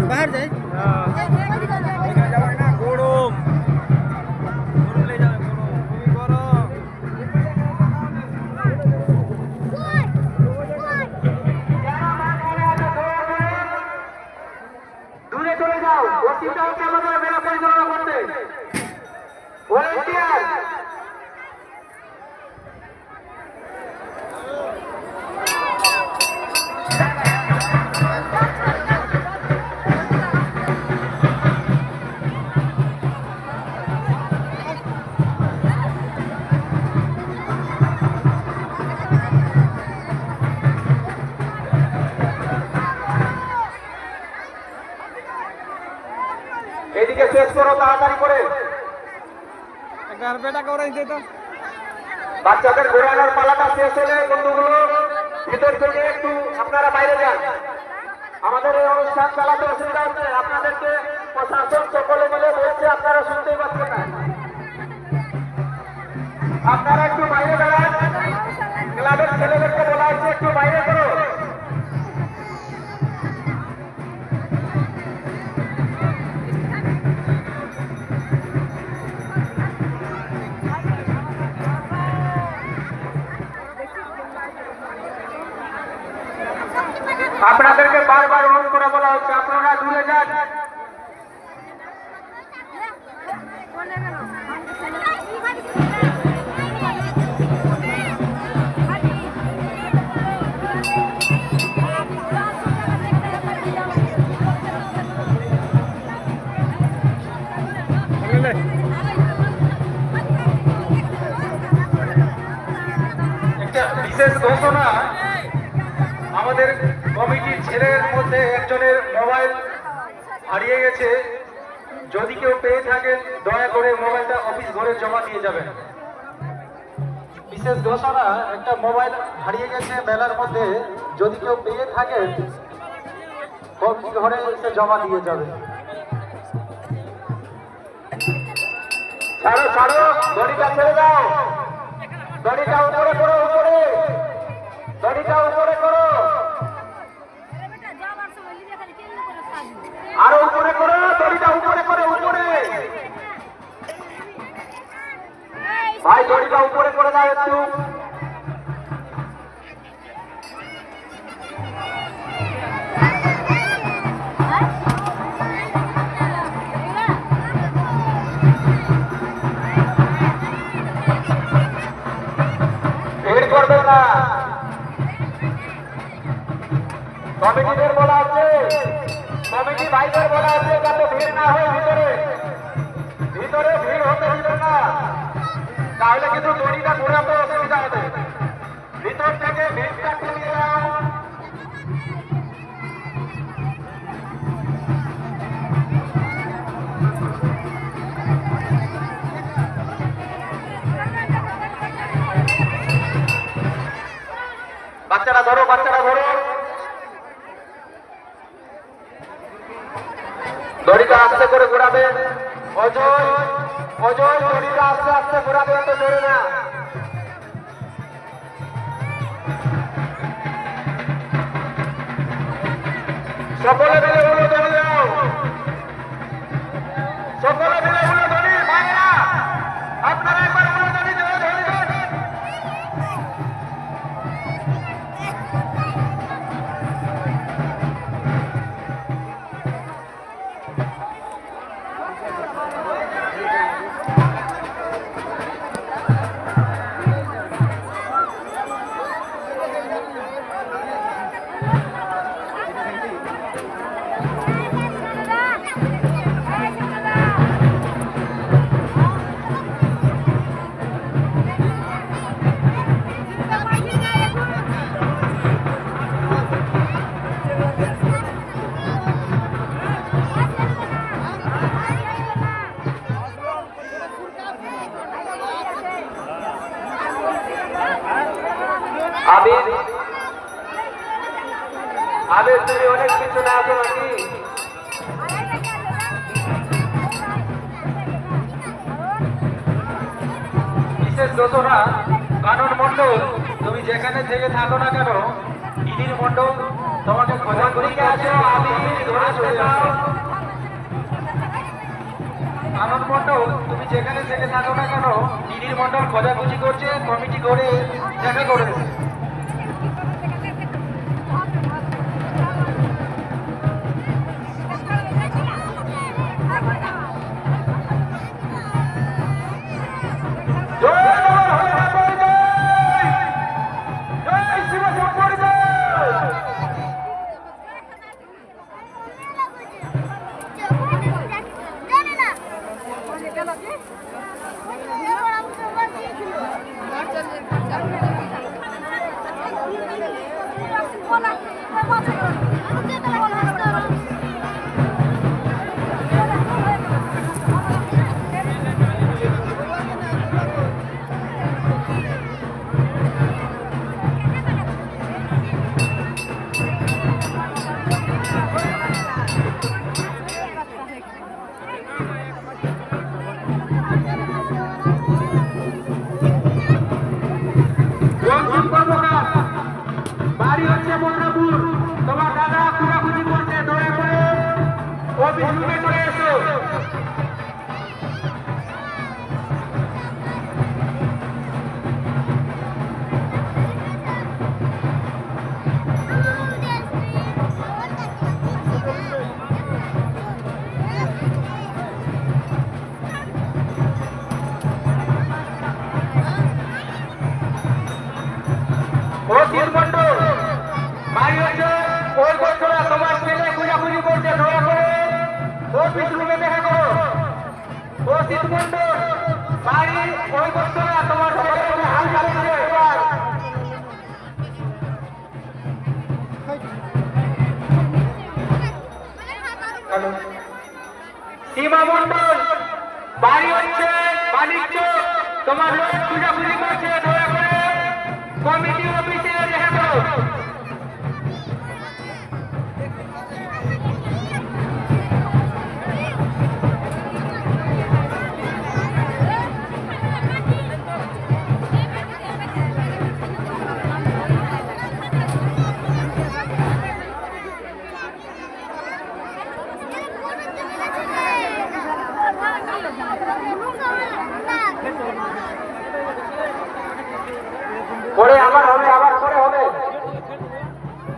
बाहर जाए দূরে চলে যাও ওসিটাও আমাদের মেলা পরিচালনা করতে ভলান্টিয়ার এদিকে শেষ করো তাড়াতাড়ি করে বাচ্চাদের ঘোরানোর পালাটা শেষ হলে বন্ধুগুলো ভিতর থেকে একটু আপনারা বাইরে যান আমাদের এই অনুষ্ঠান চালাতে অসুবিধা হচ্ছে আপনাদেরকে প্রশাসন সকলে মিলে বলছে আপনারা শুনতেই পাচ্ছেন না আপনারা একটু বাইরে দাঁড়ান ক্লাবের ছেলেদেরকে বলা হচ্ছে একটু বাইরে করো আপনাদেরকে বারবার অনুরোধ করে বলা হচ্ছে আপনারা দূরে যান একটা বিশেষ ঘোষণা আমাদের কমিটির ছেলের মধ্যে একজনের মোবাইল হারিয়ে গেছে যদি কেউ পেয়ে থাকেন দয়া করে মোবাইলটা অফিস ঘরে জমা দিয়ে যাবেন বিশেষ ঘোষণা একটা মোবাইল হারিয়ে গেছে মেলার মধ্যে যদি কেউ পেয়ে থাকেন অফিস ঘরে এসে জমা দিয়ে যাবেন ছাড়ো ছাড়ো দড়িটা ছেড়ে দাও দড়িটা উপরে করো উপরে দড়িটা উপরে করো আরো উপরে করো দড়িটা উপরে করো উপরে ভাই দড়িটা উপরে করে দাও একটু ভিড় করবে না কমিটিদের বলা আছে কমিটি ভাইদের বলা আছে যাতে ভিড় না হয় ভিতরে ভিতরে ভিড় হতে দিবে না তাহলে কিন্তু দড়িটা ঘোরাতে অসুবিধা হবে ভিতর থেকে ভিড়টা কমিয়ে দাও বাচ্চারা ধরো দড়িটা আস্তে করে ঘোরাবেন। অজয় অজয় দড়িটা আস্তে আস্তে ঘোরাবেন, তো জোরে না। সকলে মিলে উলো দড়ি দাও, সকলে মিলে উলো দড়ি। ভাইরা আপনারা একবার উলো দড়ি ধরে ধরে দেন। আবির আবির তুমি অনেক কিছু না আছো নাকি? বিশেষ দোষরা কানন মন্ডল, তুমি যেখানে থেকে থাকো না কেন, ইদির মন্ডল তোমাকে খোঁজা করি আছো। আবির ধরে চলে যাও। কানন মন্ডল তুমি যেখানে থেকে থাকো না কেন, ইদির মন্ডল খোঁজাখুঁজি করছে, কমিটি করে দেখা করেছে। বাড়ি হচ্ছে বদরাপুর, তোমার দাদা খুঁজাখুঁজি করছে, দয়া করে অফিস রুমে চলে এসো। ও তিরমন্ডল বাড়ি হচ্ছে ওই বছরা, তোমার ছেলে খুঁজাখুঁজি করছে, দয়া করে অফিস রুমে দেখা করো। ও তিরমন্ডল বাড়ি ওই বছরা, তোমার ছেলে হাল চালিয়েছে। সীমা মন্ডল বাড়ি হচ্ছে বাণিজ্য, তোমার লোক খুঁজাখুঁজি করছে, দয়া করে কমিটি অফিসে দেখা করো।